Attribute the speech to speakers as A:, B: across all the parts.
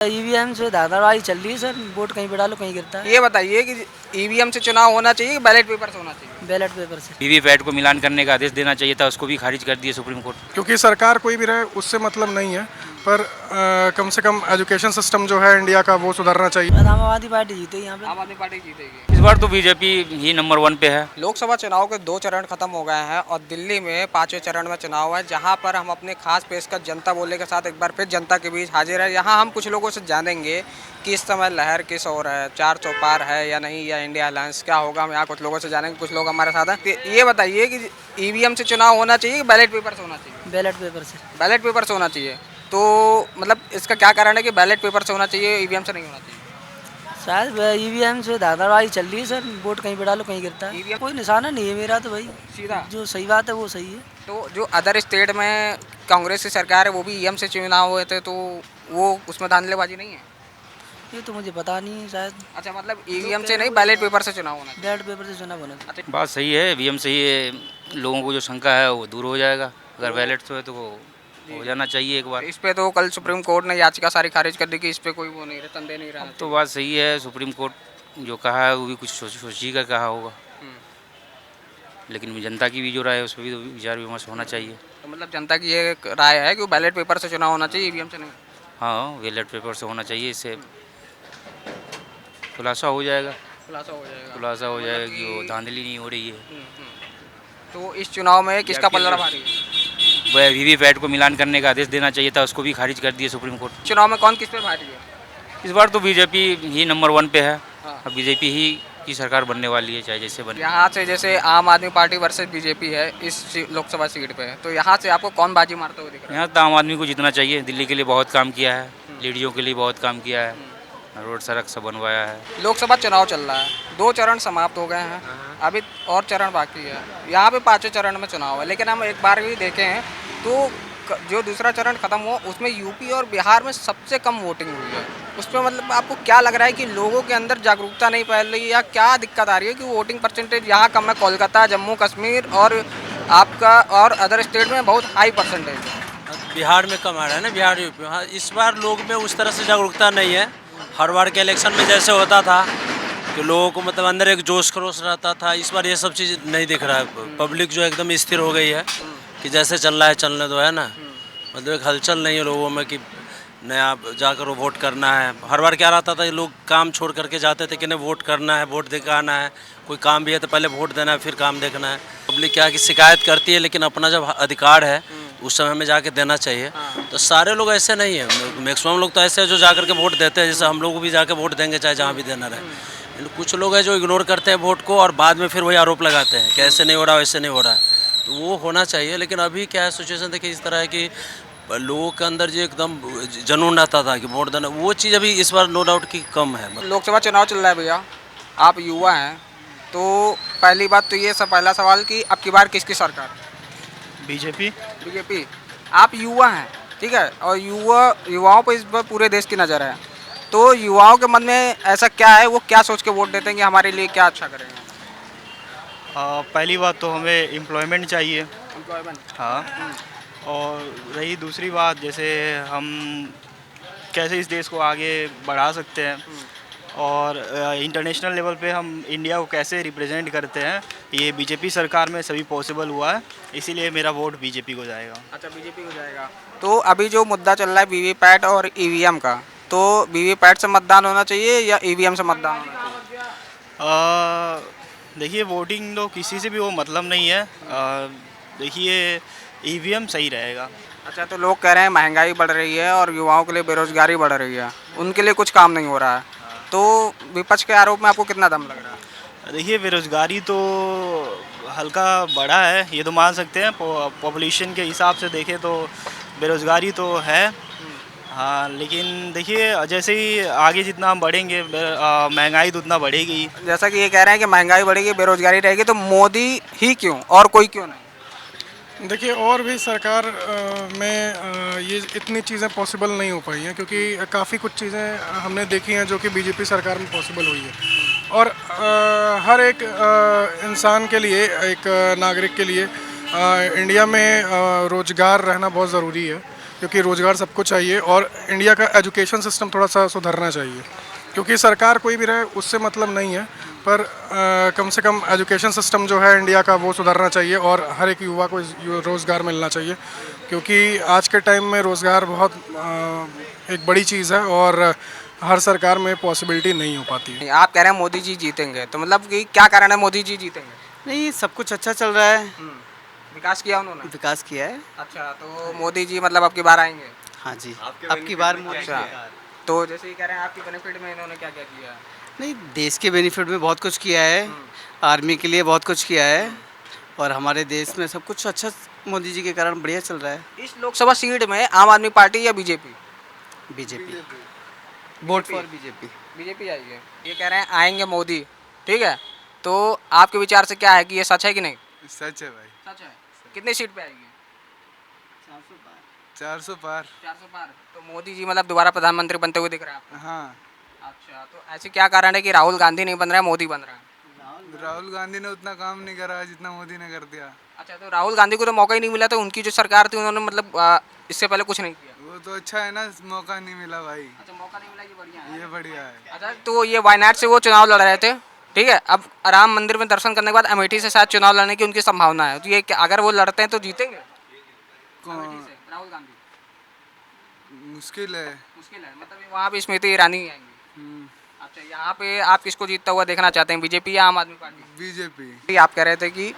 A: EVM से धांधलीबाजी चल रही है सर। वोट कहीं पे डालो कहीं गिरता है।
B: ये बताइए कि ईवीएम से चुनाव होना चाहिए कि बैलेट पेपर से होना चाहिए?
A: बैलेट पेपर से।
C: वीवीपैट को मिलान करने का आदेश देना चाहिए था, उसको भी खारिज कर दिया सुप्रीम कोर्ट।
D: क्योंकि सरकार कोई भी रहे उससे मतलब नहीं है, पर कम से कम एजुकेशन सिस्टम जो है इंडिया का वो सुधरना चाहिए।
A: आम आदमी पार्टी जीतेगी यहाँ पे।
B: आम आदमी पार्टी जीतेगी।
C: इस बार तो बीजेपी ही नंबर 1 पे है।
B: लोकसभा चुनाव के 2 चरण खत्म हो गए हैं और दिल्ली में 5वें चरण में चुनाव है, जहां पर हम अपने खास पेशकश जनता बोले के साथ एक बार फिर जनता के बीच हाजिर है। यहां हम कुछ लोगों से जानेंगे कि इस समय लहर किस ओर है, 4 चौपार है या नहीं, या इंडिया अलायंस क्या होगा। हम यहाँ कुछ लोगों से जानेंगे, कुछ लोग हमारे साथ हैं। तो ये बताइए कि ईवीएम से चुनाव होना चाहिए कि बैलेट पेपर से होना चाहिए?
A: बैलेट पेपर से।
B: बैलेट पेपर से होना चाहिए। तो मतलब इसका क्या कारण है कि बैलेट पेपर से होना चाहिए, ईवीएम से नहीं होना चाहिए?
A: शायद ईवीएम से धांधलीबाजी चल रही है सर। वोट कहीं पे डालो कहीं गिरता है।
B: EVM
A: कोई निशाना नहीं है मेरा तो भाई।
B: सीधा
A: जो सही बात है वो सही है।
B: तो जो अदर स्टेट में कांग्रेस की सरकार है वो भी ईवीएम से चुनाव हुए थे, तो वो उसमें धांधलीबाजी नहीं है?
A: ये तो मुझे पता नहीं है शायद।
B: अच्छा, मतलब ईवीएम से नहीं, बैलेट पेपर से चुनाव होना चाहिए।
A: बैलेट पेपर से चुनाव होना चाहिए।
B: अच्छा,
C: बात सही है, वीएम से ही लोगों को जो शंका है वो दूर हो जाएगा। अगर बैलेट से है तो वो हो जाना चाहिए एक बार।
B: इस पे तो कल सुप्रीम कोर्ट ने याचिका सारी खारिज कर दी कि इस पे कोई वो नहीं रहा, संदेह नहीं रहा।
C: तो बात सही है, सुप्रीम कोर्ट जो कहा है वो भी कुछ सोची कर कहा होगा, लेकिन जनता की भी जो राय है उस पर भी तो विचार विमर्श होना चाहिए।
B: तो मतलब जनता की ये राय है कि बैलेट पेपर से चुनाव होना चाहिए, ईवीएम से नहीं?
C: हाँ, बैलेट पेपर से होना चाहिए, इससे खुलासा हो जाएगा।
B: खुलासा हो जाएगा।
C: खुलासा हो जाएगा कि वो धांधली नहीं हो रही है।
B: तो इस चुनाव में किसका पलड़ा भारी है?
C: वह वीवीपैट को मिलान करने का आदेश देना चाहिए था, उसको भी खारिज कर दिया सुप्रीम कोर्ट।
B: चुनाव में कौन किस पे भारी है?
C: इस बार तो बीजेपी ही नंबर 1 पे है।
B: हाँ।
C: अब बीजेपी ही की सरकार बनने वाली है, चाहे जैसे बने।
B: यहाँ से जैसे आम आदमी पार्टी वर्सेस बीजेपी है इस लोकसभा सीट पे, तो यहाँ से आपको कौन बाजी मारते हुए दिख रहा है?
C: यहाँ तो आम आदमी को जीतना चाहिए। दिल्ली के लिए बहुत काम किया है, लेडीज़ों के लिए बहुत काम किया है, रोड सड़क सब बनवाया है।
B: लोकसभा चुनाव चल रहा है, 2 चरण समाप्त हो गए हैं, अभी और चरण बाकी है। यहाँ पे 5वें चरण में चुनाव है, लेकिन हम एक बार भी देखें तो जो दूसरा चरण खत्म हुआ उसमें यूपी और बिहार में सबसे कम वोटिंग हुई है। उस पर मतलब आपको क्या लग रहा है कि लोगों के अंदर जागरूकता नहीं फैल रही है, या क्या दिक्कत आ रही है कि वोटिंग परसेंटेज यहाँ कम है? कोलकाता, जम्मू कश्मीर और आपका और अदर स्टेट में बहुत हाई परसेंटेज है।
E: बिहार में कम आ रहा है ना, बिहार यूपी। हाँ, इस बार लोग में उस तरह से जागरूकता नहीं है। हर बार के इलेक्शन में जैसे होता था कि लोगों को मतलब अंदर एक जोश खरोश रहता था, इस बार ये सब चीज़ नहीं दिख रहा है। पब्लिक जो एकदम स्थिर हो गई है कि जैसे चल रहा है चलने दो, है ना। मतलब एक हलचल नहीं है लोगों में कि नया जाकर वो वोट करना है। हर बार क्या रहता था, ये लोग काम छोड़ करके जाते थे कि नहीं वोट करना है, वोट देकर आना है। कोई काम भी है तो पहले वोट देना है, फिर काम देखना है। पब्लिक क्या कि शिकायत करती है, लेकिन अपना जब अधिकार है उस समय में जाके देना चाहिए। तो सारे लोग ऐसे नहीं है, मैक्सिमम लोग तो ऐसे हैं जो जाकर के वोट देते हैं, जैसे हम लोग भी जाकर वोट देंगे चाहे जहाँ भी देना रहे। कुछ लोग हैं जो इग्नोर करते हैं वोट को और बाद में फिर वही आरोप लगाते हैं कि ऐसे नहीं हो रहा, वैसे नहीं हो रहा है। तो वो होना चाहिए, लेकिन अभी क्या है सिचुएशन देखिए इस तरह है कि लोगों के अंदर जो एकदम जुनून रहता था कि वोट देना, वो चीज़ अभी इस बार नो डाउट की कम है।
B: लोकसभा चुनाव चल रहा है भैया, आप युवा हैं, तो पहली बात तो ये पहला सवाल कि अब की बार किसकी सरकार?
D: बीजेपी।
B: बीजेपी। आप युवा हैं, ठीक है, और युवाओं पर इस बार पूरे देश की नज़र है, तो युवाओं के मन में ऐसा क्या है, वो क्या सोच के वोट देते हैं कि हमारे लिए क्या अच्छा करेंगे?
F: पहली बात तो हमें एम्प्लॉयमेंट चाहिए।
B: एम्प्लॉयमेंट।
F: हाँ। और रही दूसरी बात, जैसे हम कैसे इस देश को आगे बढ़ा सकते हैं और इंटरनेशनल लेवल पे हम इंडिया को कैसे रिप्रेजेंट करते हैं, ये बीजेपी सरकार में सभी पॉसिबल हुआ है, इसीलिए मेरा वोट बीजेपी को जाएगा।
B: अच्छा, बीजेपी को जाएगा। तो अभी जो मुद्दा चल रहा है वीवीपैट और ईवीएम का, तो वीवीपैट से मतदान होना चाहिए या ईवीएम से मतदान होना चाहिए?
F: देखिए, वोटिंग तो किसी से भी वो मतलब नहीं है। देखिए, ईवीएम सही रहेगा।
B: अच्छा, तो लोग कह रहे हैं महंगाई बढ़ रही है और युवाओं के लिए बेरोजगारी बढ़ रही है, उनके लिए कुछ काम नहीं हो रहा है, तो विपक्ष के आरोप में आपको कितना दम लग रहा है?
F: देखिए, बेरोजगारी तो हल्का बढ़ा है, ये तो मान सकते हैं। पॉपुलेशन के हिसाब से देखें तो बेरोजगारी तो है। हाँ, लेकिन देखिए जैसे ही आगे जितना हम बढ़ेंगे महंगाई तो उतना बढ़ेगी।
B: जैसा कि ये कह रहे हैं कि महंगाई बढ़ेगी, बेरोजगारी रहेगी, तो मोदी ही क्यों और कोई क्यों नहीं?
D: देखिए, और भी सरकार में ये इतनी चीज़ें पॉसिबल नहीं हो पाई हैं, क्योंकि काफ़ी कुछ चीज़ें हमने देखी हैं जो कि बीजेपी सरकार में पॉसिबल हुई है। और हर एक इंसान के लिए, एक नागरिक के लिए इंडिया में रोज़गार रहना बहुत ज़रूरी है। क्योंकि रोज़गार सबको चाहिए और इंडिया का एजुकेशन सिस्टम थोड़ा सा सुधरना चाहिए, क्योंकि सरकार कोई भी रहे उससे मतलब नहीं है, पर कम से कम एजुकेशन सिस्टम जो है इंडिया का वो सुधरना चाहिए और हर एक युवा को रोज़गार मिलना चाहिए, क्योंकि आज के टाइम में रोज़गार बहुत एक बड़ी चीज़ है और हर सरकार में पॉसिबिलिटी नहीं हो पाती है।
B: आप कह रहे हैं मोदी जी जीतेंगे, तो मतलब कि क्या कारण है मोदी जी जीतेंगे?
G: नहीं, सब कुछ अच्छा चल रहा है,
B: विकास किया उन्होंने?
G: विकास किया है।
B: अच्छा, तो मोदी जी मतलब अब की बार आएंगे?
G: हाँ जी, अब की बार मोदी
B: अच्छा,
G: सरकार।
B: तो जैसे ही कह रहे हैं आपके बेनिफिट में इन्होंने क्या क्या किया?
G: नहीं, देश के बेनिफिट में बहुत कुछ किया है, आर्मी के लिए बहुत कुछ किया है और हमारे देश में सब कुछ अच्छा मोदी जी के कारण बढ़िया चल रहा है।
B: इस लोकसभा सीट में आम आदमी पार्टी या BJP?
G: BJP, vote for BJP.
B: BJP आएगी। ये कह रहे हैं आएंगे मोदी, ठीक है, तो आपके विचार से क्या है कि ये सच है कि नहीं?
H: सच है भाई।
B: सच है। कितनी सीट पे आएगी?
H: 400 पार।
B: 400 पार। तो मोदी जी मतलब दोबारा प्रधानमंत्री बनते हुए दिख रहा है आपको?
H: हाँ,
B: अच्छा, तो ऐसे क्या कारण है कि राहुल गांधी नहीं बन रहा है, मोदी बन रहा है?
H: राहुल गांधी ने उतना काम नहीं करा जितना मोदी ने कर दिया।
B: अच्छा, तो राहुल गांधी को तो मौका ही नहीं मिला, तो उनकी जो सरकार थी उन्होंने मतलब इससे पहले कुछ नहीं किया?
H: वो तो अच्छा है ना, मौका नहीं मिला भाई।
B: अच्छा, मौका नहीं मिला, ये बढ़िया है।
H: ये बढ़िया है।
B: अच्छा, तो ये वायनाड से वो चुनाव लड़ रहे थे, ठीक है, अब राम मंदिर में दर्शन करने के बाद अमेठी से शायद चुनाव लड़ने की उनकी संभावना है, तो ये अगर वो लड़ते हैं तो जीतेंगे
H: कौन?
B: राहुल गांधी?
H: मुश्किल है।
B: मुश्किल है, मतलब वहाँ पे स्मृति ईरानी ही आएंगी। अच्छा, यहाँ पे आप किसको जीतता हुआ देखना चाहते हैं, बीजेपी या आम आदमी पार्टी?
H: बीजेपी।
B: आप कह रहे थे कि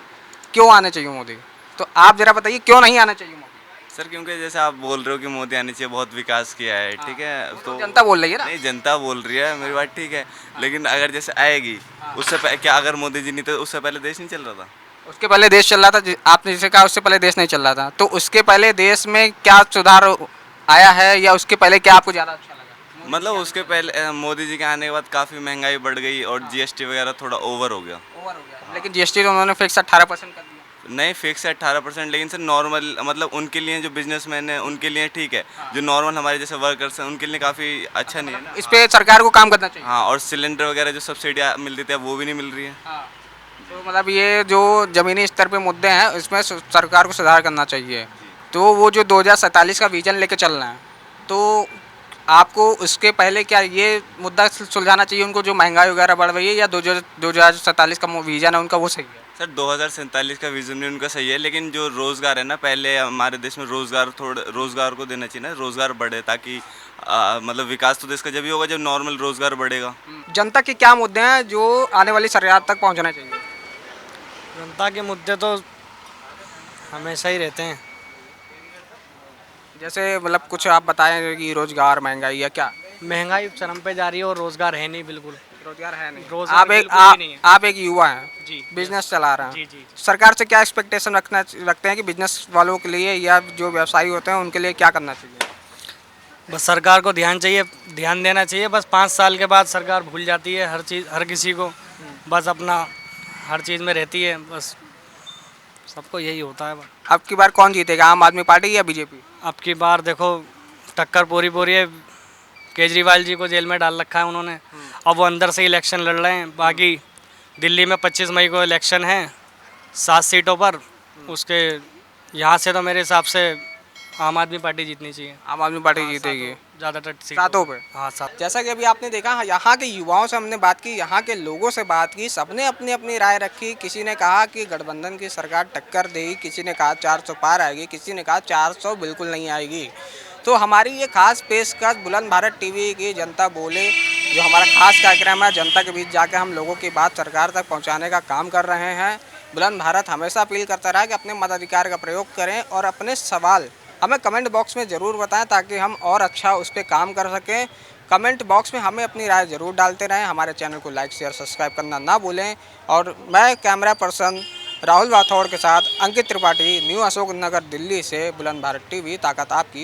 B: क्यों आने चाहिए मोदी, तो आप जरा बताइए क्यों नहीं आना चाहिए मोदी?
I: सर क्योंकि जैसे आप बोल रहे हो कि मोदी आने चाहिए, बहुत विकास किया है, ठीक है,
B: तो जनता बोल रही है ना।
I: नहीं, जनता बोल रही है, मेरी बात ठीक है, लेकिन अगर जैसे आएगी उससे क्या अगर मोदी जी नहीं, तो उससे पहले देश नहीं चल रहा था?
B: उसके पहले देश चल रहा था, आपने जैसे कहा उससे पहले देश नहीं चल रहा था, तो उसके पहले देश में क्या सुधार आया है या उसके पहले क्या आपको ज़्यादा अच्छा लगा?
I: मतलब उसके पहले मोदी जी के आने के बाद काफ़ी महंगाई बढ़ गई और जीएसटी वगैरह थोड़ा ओवर हो गया।
B: ओवर हो गया, लेकिन जीएसटी तो उन्होंने फिक्स 18% कर दिया।
I: नहीं, फिक्स है 18%, लेकिन सर नॉर्मल मतलब उनके लिए जो बिजनेसमैन है उनके लिए ठीक है, जो नॉर्मल हमारे जैसे वर्कर्स हैं उनके लिए काफ़ी अच्छा नहीं है ना।
B: इस पे सरकार को काम करना चाहिए।
I: हाँ, और सिलेंडर वगैरह जो सब्सिडी मिलती थी वो भी नहीं मिल रही है।
B: तो मतलब ये जो ज़मीनी स्तर पे मुद्दे हैं इसमें सरकार को सुधार करना चाहिए। तो वो जो 2047 का विजन लेके चल रहे हैं, तो आपको उसके पहले क्या ये मुद्दा सुलझाना चाहिए उनको, जो महंगाई वगैरह बढ़ रही है, या 2047 का विजन है उनका वो सही है?
I: सर 2047 का विजन भी उनका सही है, लेकिन जो रोज़गार है ना, पहले हमारे देश में रोज़गार को देना चाहिए ना, रोज़गार बढ़े, ताकि मतलब विकास तो देश का जब ही होगा जब नॉर्मल रोज़गार बढ़ेगा।
B: जनता के क्या मुद्दे हैं जो आने वाली सरकार तक पहुंचना चाहिए?
J: जनता के मुद्दे तो हमेशा ही रहते हैं।
B: जैसे मतलब कुछ आप बताएं कि रोज़गार, महंगाई या क्या?
J: महंगाई चरम पे जा रही है और रोज़गार है नहीं, बिल्कुल
B: रोज़गार है नहीं।
J: रोज़गार
B: आप
J: बिल्कुल भी नहीं है।
B: आप एक युवा हैं,
J: जी,
B: बिजनेस चला रहे हैं,
J: जी जी।
B: सरकार से क्या एक्सपेक्टेशन रखते हैं कि बिजनेस वालों के लिए या जो व्यवसायी होते हैं उनके लिए क्या करना चाहिए?
J: बस सरकार को ध्यान देना चाहिए। बस 5 साल के बाद सरकार भूल जाती है हर चीज़, हर किसी को, बस अपना हर चीज़ में रहती है, बस सबको यही होता है।
B: अब की बार कौन जीतेगा, आम आदमी पार्टी या बीजेपी?
J: अब की बार देखो टक्कर पूरी है। केजरीवाल जी को जेल में डाल रखा है उन्होंने, अब वो अंदर से इलेक्शन लड़ रहे हैं। बाकी दिल्ली में 25 मई को इलेक्शन है 7 सीटों पर, उसके यहाँ से तो मेरे हिसाब से आम आदमी पार्टी जीतनी चाहिए।
B: आम आदमी पार्टी जीतेगी
J: ज़्यादातर
B: सातों पे?
J: हाँ, 7।
B: जैसा कि अभी आपने देखा, यहाँ के युवाओं से हमने बात की, यहाँ के लोगों से बात की, सबने अपनी अपनी राय रखी। किसी ने कहा कि गठबंधन की सरकार टक्कर देगी, किसी ने कहा 400 पार आएगी, किसी ने कहा 400 बिल्कुल नहीं आएगी। तो हमारी ये खास पेशकश बुलंद भारत टीवी की जनता बोले, जो हमारा खास कार्यक्रम है, जनता के बीच जाकर हम लोगों की बात सरकार तक पहुँचाने का काम कर रहे हैं। बुलंद भारत हमेशा अपील करता रहा कि अपने मताधिकार का प्रयोग करें और अपने सवाल हमें कमेंट बॉक्स में ज़रूर बताएं, ताकि हम और अच्छा उस पर काम कर सकें। कमेंट बॉक्स में हमें अपनी राय ज़रूर डालते रहें। हमारे चैनल को लाइक, शेयर, सब्सक्राइब करना ना भूलें। और मैं कैमरा पर्सन राहुल राठौड़ के साथ अंकित त्रिपाठी, न्यू अशोक नगर, दिल्ली से बुलंद भारत टीवी, ताकत आपकी।